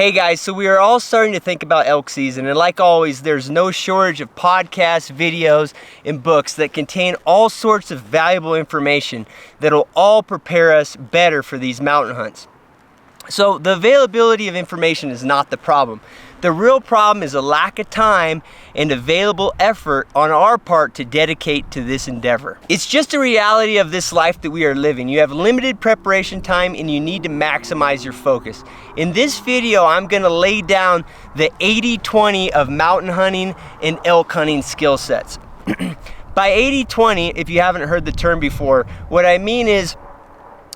Hey guys, so we are all starting to think about elk season, and like always, there's no shortage of podcasts, videos, and books that contain all sorts of valuable information that'll all prepare us better for these mountain hunts. So the availability of information is not the problem. The real problem is a lack of time and available effort on our part to dedicate to this endeavor. It's just a reality of this life that we are living. You have limited preparation time and you need to maximize your focus. In this video, I'm gonna lay down the 80-20 of mountain hunting and elk hunting skill sets. By 80-20, if you haven't heard the term before, what I mean is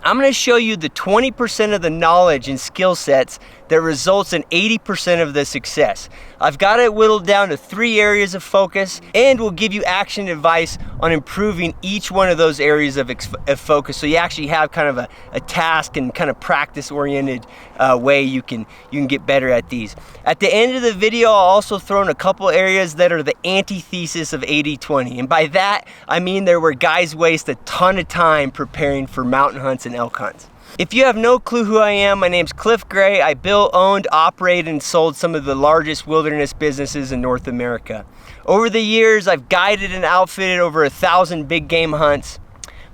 I'm going to show you the 20% of the knowledge and skill sets that results in 80% of the success. I've got it whittled down to 3 areas of focus, and we'll give you action advice on improving each one of those areas of focus, so you actually have kind of a task and kind of practice-oriented way you can get better at these. At the end of the video, I'll also throw in a couple areas that are the antithesis of 80-20, and by that I mean there where guys waste a ton of time preparing for mountain hunts and elk hunts. If you have no clue who I am, my name's Cliff Gray. I built, owned, operated, and sold some of the largest wilderness businesses in North America. Over the years, I've guided and outfitted over 1,000 big game hunts.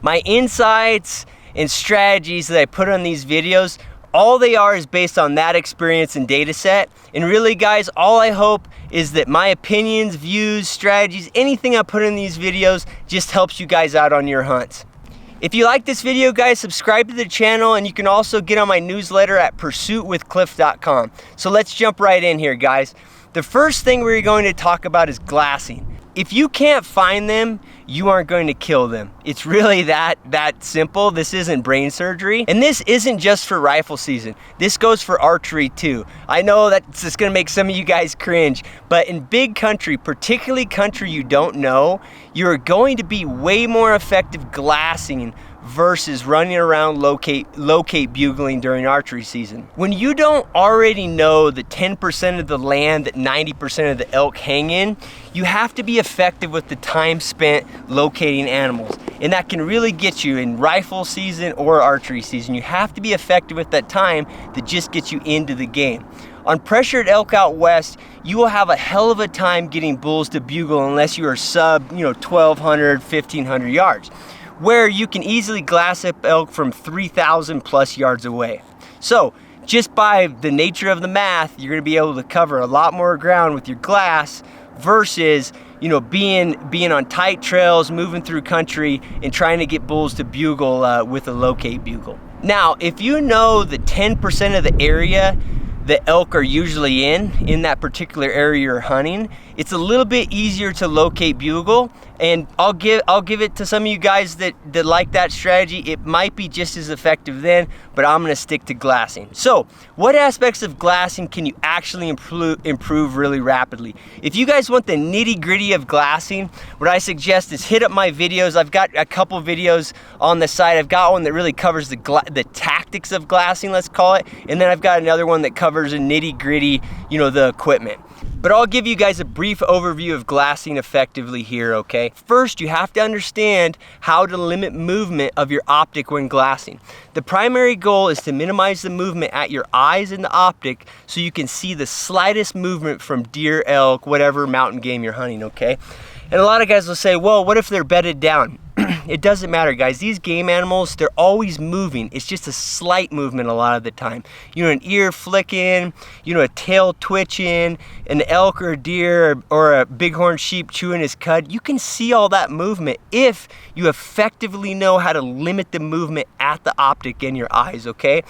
My insights and strategies that I put on these videos, all they are is based on that experience and data set. And really guys, all I hope is that my opinions, views, strategies, anything I put in these videos just helps you guys out on your hunts. If you like this video, guys, subscribe to the channel, and you can also get on my newsletter at pursuitwithcliff.com. So let's jump right in here, guys. The first thing we're going to talk about is glassing. If you can't find them, you aren't going to kill them. It's really that simple. This isn't brain surgery. And this isn't just for rifle season. This goes for archery too. I know that's just gonna make some of you guys cringe, but in big country, particularly country you don't know, you're going to be way more effective glassing versus running around locate bugling during archery season. When you don't already know the 10% of the land that 90% of the elk hang in, you have to be effective with the time spent locating animals. And that can really get you in rifle season or archery season. You have to be effective with that time that just gets you into the game. On pressured elk out west, you will have a hell of a time getting bulls to bugle unless you are sub 1,200, 1,500 yards, where you can easily glass up elk from 3,000 plus yards away. So just by the nature of the math, you're gonna be able to cover a lot more ground with your glass versus being on tight trails, moving through country, and trying to get bulls to bugle with a locate bugle. Now, if you know the 10% of the area the elk are usually in that particular area you're hunting, it's a little bit easier to locate bugle. And I'll give it to some of you guys that like that strategy. It might be just as effective then, but I'm gonna stick to glassing. So what aspects of glassing can you actually improve really rapidly? If you guys want the nitty gritty of glassing, what I suggest is hit up my videos. I've got a couple videos on the site. I've got one that really covers the tactics of glassing, let's call it. And then I've got another one that covers the nitty gritty, the equipment. But I'll give you guys a brief overview of glassing effectively here, okay? First, you have to understand how to limit movement of your optic when glassing. The primary goal is to minimize the movement at your eyes in the optic so you can see the slightest movement from deer, elk, whatever mountain game you're hunting, okay? And a lot of guys will say, well, what if they're bedded down? It doesn't matter, guys. These game animals, they're always moving. It's just a slight movement a lot of the time. An ear flicking, a tail twitching, an elk or a deer or a bighorn sheep chewing his cud. You can see all that movement if you effectively know how to limit the movement at the optic in your eyes, okay?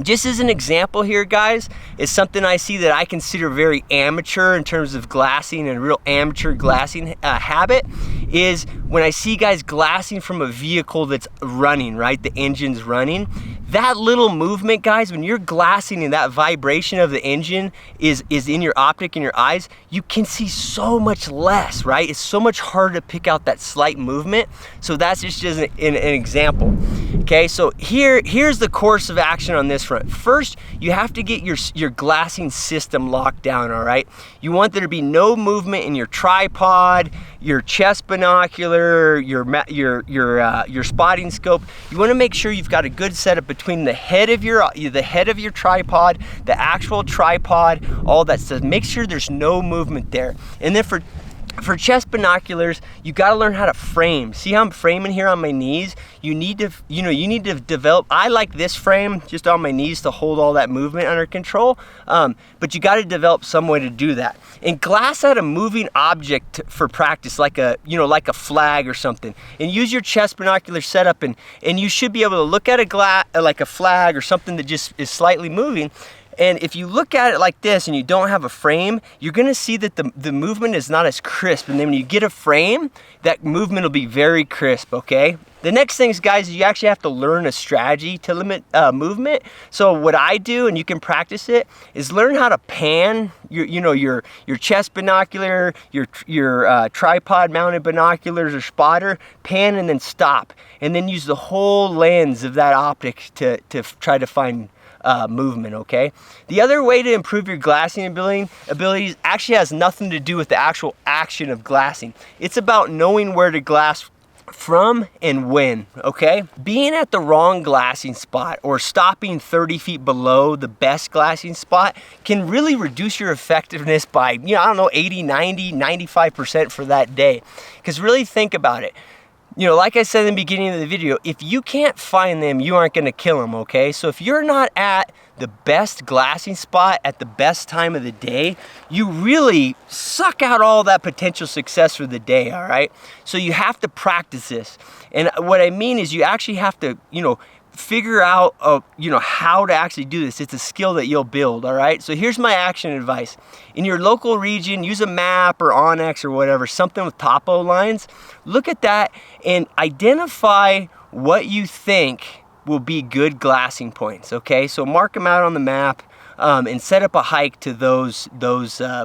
Just as an example here, guys, is something I see that I consider very amateur in terms of glassing, and real amateur glassing habit is when I see guys glassing from a vehicle that's running, right? The engine's running. That little movement, guys, when you're glassing and that vibration of the engine is in your optic, in your eyes, you can see so much less, right? It's so much harder to pick out that slight movement. So that's just an example. Okay, so here's the course of action on this front. First, you have to get your glassing system locked down, all right? You want there to be no movement in your tripod, your chest binocular, your spotting scope. You want to make sure you've got a good setup between the head of your tripod, the actual tripod, all that stuff. Make sure there's no movement there. And then for chest binoculars, you got to learn how to frame. See how I'm framing here on my knees? You need to develop. I like this frame just on my knees to hold all that movement under control. But you got to develop some way to do that. And glass out a moving object for practice, like a flag or something. And use your chest binocular setup, and you should be able to look at like a flag or something that just is slightly moving. And if you look at it like this and you don't have a frame, you're gonna see that the movement is not as crisp. And then when you get a frame, that movement will be very crisp, okay? The next thing is, guys, you actually have to learn a strategy to limit movement. So what I do, and you can practice it, is learn how to pan your chest binocular, your tripod mounted binoculars or spotter, pan and then stop. And then use the whole lens of that optic to try to find movement, okay? The other way to improve your glassing abilities actually has nothing to do with the actual action of glassing. It's about knowing where to glass from and when, okay? Being at the wrong glassing spot or stopping 30 feet below the best glassing spot can really reduce your effectiveness by, 80, 90, 95% for that day. Because really think about it. Like I said in the beginning of the video, if you can't find them, you aren't gonna kill them, okay? So if you're not at the best glassing spot at the best time of the day, you really suck out all that potential success for the day, all right? So you have to practice this. And what I mean is you actually have to, figure out, how to actually do this. It's a skill that you'll build, all right? So here's my action advice. In your local region, use a map or Onyx or whatever, something with topo lines. Look at that and identify what you think will be good glassing points, okay? So mark them out on the map and set up a hike to those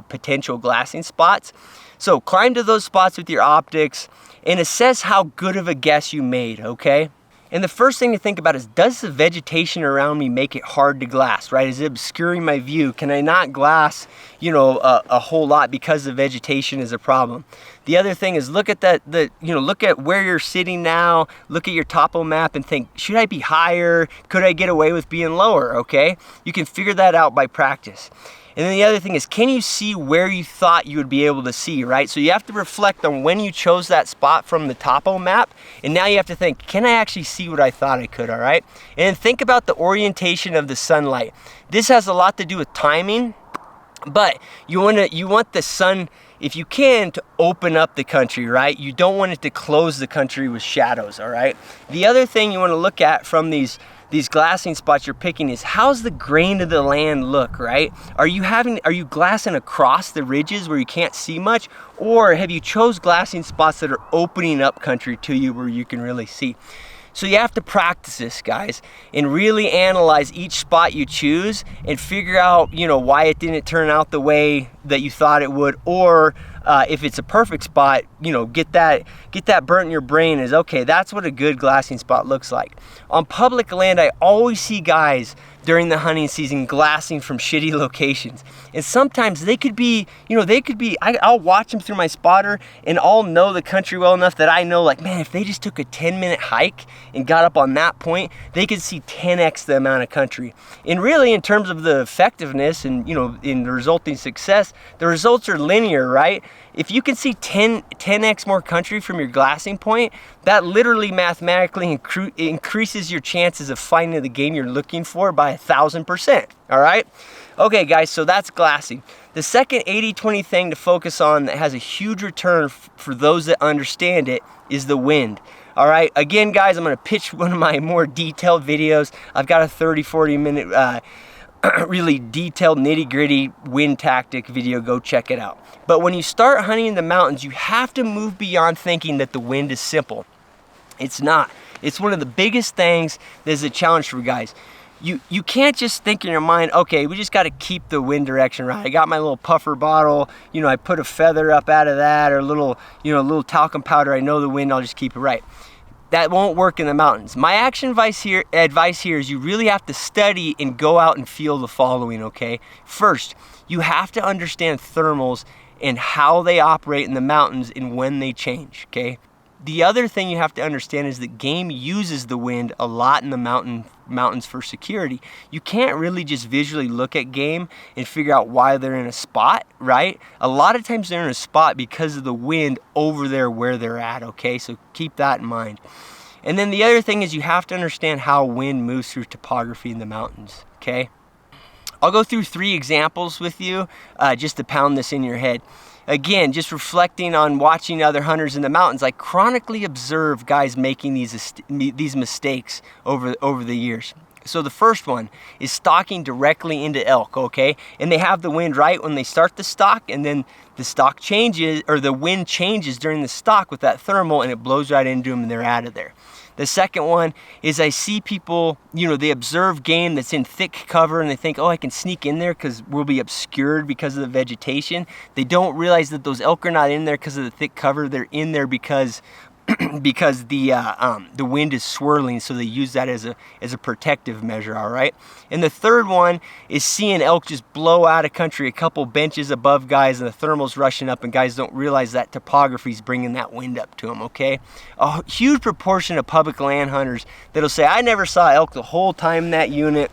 potential glassing spots. So climb to those spots with your optics and assess how good of a guess you made, okay? And the first thing to think about is, does the vegetation around me make it hard to glass, right? Is it obscuring my view? Can I not glass, a whole lot because the vegetation is a problem? The other thing is look at look at where you're sitting now, look at your topo map and think, should I be higher? Could I get away with being lower, okay? You can figure that out by practice. And then the other thing is, can you see where you thought you would be able to see, right? So you have to reflect on when you chose that spot from the topo map, and now you have to think, can I actually see what I thought I could, all right? And then think about the orientation of the sunlight. This has a lot to do with timing, but you want the sun, if you can, to open up the country, right? You don't want it to close the country with shadows, all right? The other thing you want to look at from these glassing spots you're picking is, how's the grain of the land look, right? Are you glassing across the ridges where you can't see much, or have you chose glassing spots that are opening up country to you where you can really see? So you have to practice this, guys, and really analyze each spot you choose and figure out, why it didn't turn out the way that you thought it would, or if it's a perfect spot, get that burnt in your brain as, okay, that's what a good glassing spot looks like. On public land, I always see guys during the hunting season glassing from shitty locations. And sometimes they could be, I'll watch them through my spotter and I'll know the country well enough that I know, like, man, if they just took a 10-minute hike and got up on that point, they could see 10x the amount of country. And really, in terms of the effectiveness and, in the resulting success, the results are linear, right? If you can see 10x more country from your glassing point, that literally mathematically increases your chances of finding the game you're looking for by 1,000%, all right? Okay, guys, so that's glassing. The second 80-20 thing to focus on that has a huge return for those that understand it is the wind. All right, again, guys, I'm gonna pitch one of my more detailed videos. I've got a 30-40 minute really detailed nitty-gritty wind tactic video. Go check it out. But when you start hunting in the mountains, you have to move beyond thinking that the wind is simple. It's not. It's one of the biggest things that is a challenge for guys. You can't just think in your mind, okay, we just got to keep the wind direction right. I got my little puffer bottle, I put a feather up out of that, or a little talcum powder. I know the wind, I'll just keep it right. That won't work in the mountains. My action advice here is you really have to study and go out and feel the following, okay? First, you have to understand thermals and how they operate in the mountains and when they change, okay? The other thing you have to understand is that game uses the wind a lot in the mountains for security. You can't really just visually look at game and figure out why they're in a spot, right? A lot of times they're in a spot because of the wind over there where they're at, okay? So keep that in mind. And then the other thing is you have to understand how wind moves through topography in the mountains, okay? I'll go through 3 examples with you just to pound this in your head. Again, just reflecting on watching other hunters in the mountains, I chronically observe guys making these mistakes over the years. So the first one is stalking directly into elk, okay? And they have the wind right when they start the stalk, and then the stalk changes, or the wind changes during the stalk with that thermal, and it blows right into them and they're out of there. The second one is I see people, they observe game that's in thick cover and they think, oh, I can sneak in there because we'll be obscured because of the vegetation. They don't realize that those elk are not in there because of the thick cover. They're in there because the wind is swirling, so they use that as a protective measure, all right? And the third one is seeing elk just blow out of country a couple benches above guys, and the thermal's rushing up, and guys don't realize that topography's bringing that wind up to them, okay? A huge proportion of public land hunters that'll say, I never saw elk the whole time in that unit,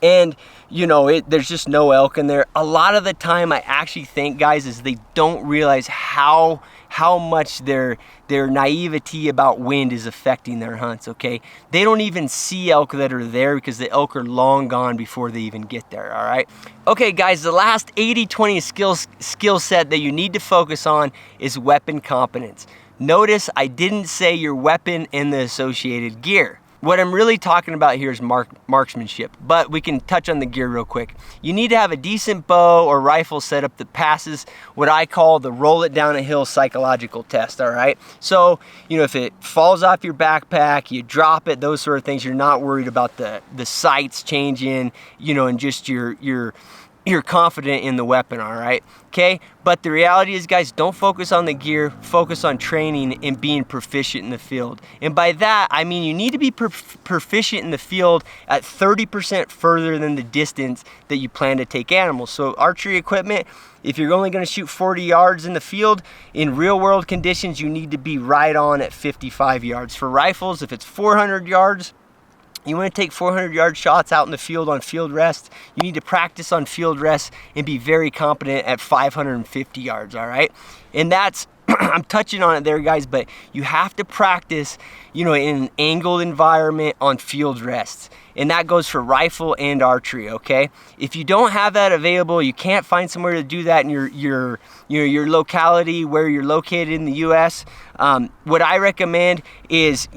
and there's just no elk in there. A lot of the time I actually think, guys, is they don't realize how much their naivety about wind is affecting their hunts, okay? They don't even see elk that are there because the elk are long gone before they even get there, all right? Okay, guys, the last 80-20 skill set that you need to focus on is weapon competence. Notice I didn't say your weapon and the associated gear. What I'm really talking about here is marksmanship, but we can touch on the gear real quick. You need to have a decent bow or rifle setup that passes what I call the roll it down a hill psychological test, all right? So, if it falls off your backpack, you drop it, those sort of things, you're not worried about the sights changing, and just you're confident in the weapon, all right? Okay, but the reality is, guys, don't focus on the gear, focus on training and being proficient in the field. And by that, I mean you need to be proficient in the field at 30% further than the distance that you plan to take animals. So archery equipment, if you're only gonna shoot 40 yards in the field, in real world conditions, you need to be right on at 55 yards. For rifles, if it's 400 yards, you want to take 400-yard shots out in the field on field rest. You need to practice on field rest and be very competent at 550 yards, all right? And that's, I'm touching on it there, guys, but you have to practice, in an angled environment on field rests. And that goes for rifle and archery, okay? If you don't have that available, you can't find somewhere to do that in your locality where you're located in the US, what I recommend is,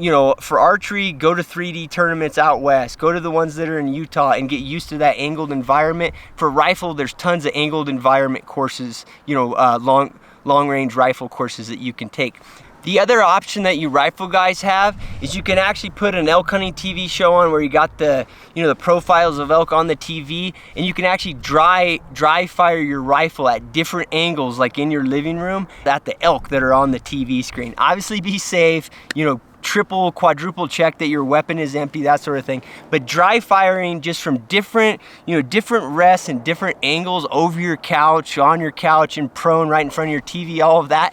for archery, go to 3D tournaments out west. Go to the ones that are in Utah and get used to that angled environment. For rifle, there's tons of angled environment courses, long-range rifle courses that you can take. The other option that you rifle guys have is you can actually put an elk hunting TV show on where you got the profiles of elk on the TV, and you can actually dry fire your rifle at different angles, like in your living room, at the elk that are on the TV screen. Obviously be safe, triple, quadruple check that your weapon is empty, that sort of thing. But dry firing just from different rests and different angles over your couch, on your couch, and prone right in front of your TV, all of that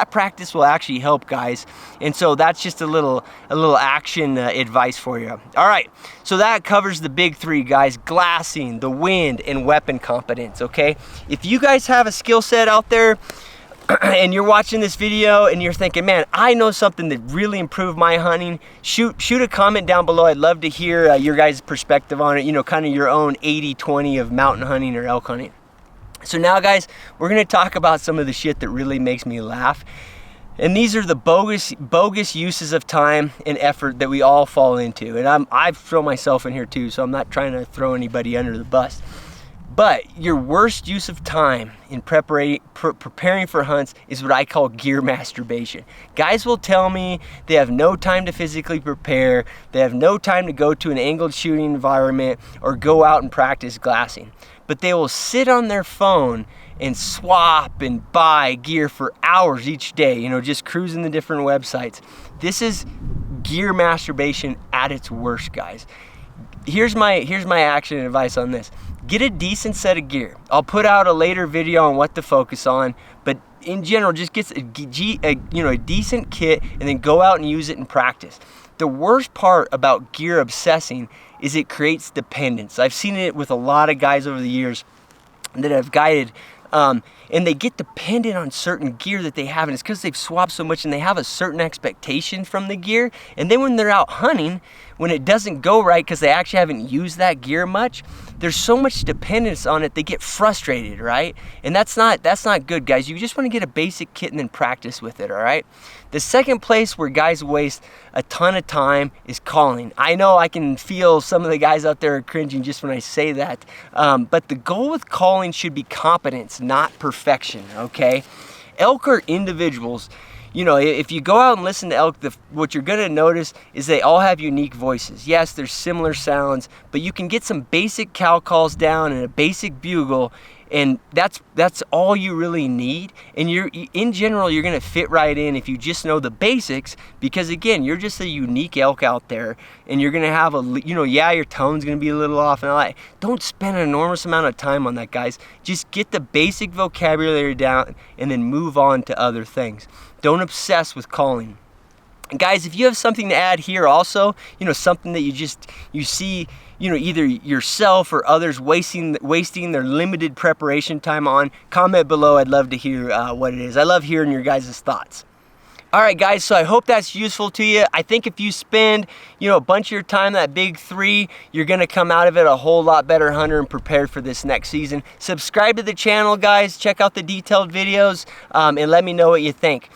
practice will actually help, guys. And so that's just a little action advice for you. All right, so that covers the big 3, guys: glassing, the wind, and weapon competence, okay? If you guys have a skill set out there and you're watching this video and you're thinking, man, I know something that really improved my hunting, shoot a comment down below. I'd love to hear your guys' perspective on it, kind of your own 80-20 of mountain hunting or elk hunting. So now, guys, we're gonna talk about some of the shit that really makes me laugh. And these are the bogus uses of time and effort that we all fall into. And I've thrown myself in here too, so I'm not trying to throw anybody under the bus. But your worst use of time in preparing for hunts is what I call gear masturbation. Guys will tell me they have no time to physically prepare, they have no time to go to an angled shooting environment or go out and practice glassing. But they will sit on their phone and swap and buy gear for hours each day, just cruising the different websites. This is gear masturbation at its worst, guys. here's my action advice on this. Get a decent set of gear. I'll put out a later video on what to focus on, but in general, just get a decent kit and then go out and use it in practice. The worst part about gear obsessing is it creates dependence. I've seen it with a lot of guys over the years that I've guided, and they get dependent on certain gear that they have, and it's because they've swapped so much and they have a certain expectation from the gear, and then when they're out hunting, when it doesn't go right because they actually haven't used that gear much, there's so much dependence on it, they get frustrated, right? And that's not good, guys. You just want to get a basic kit and then practice with it, all right? The second place where guys waste a ton of time is calling. I know I can feel some of the guys out there are cringing just when I say that, but the goal with calling should be competence, not perfection, okay? Elk are individuals. You know, if you go out and listen to elk, what you're going to notice is they all have unique voices. Yes, there's similar sounds, but you can get some basic cow calls down and a basic bugle, and that's all you really need. And in general, you're going to fit right in if you just know the basics, because again, you're just a unique elk out there, and you're going to have your tone's going to be a little off and all that. Don't spend an enormous amount of time on that, guys. Just get the basic vocabulary down and then move on to other things. Don't obsess with calling. And guys, if you have something to add here also, something that you see, either yourself or others wasting their limited preparation time on, comment below. I'd love to hear what it is. I love hearing your guys' thoughts. All right, guys, so I hope that's useful to you. I think if you spend, a bunch of your time, that big 3, you're going to come out of it a whole lot better hunter and prepared for this next season. Subscribe to the channel, guys. Check out the detailed videos, and let me know what you think.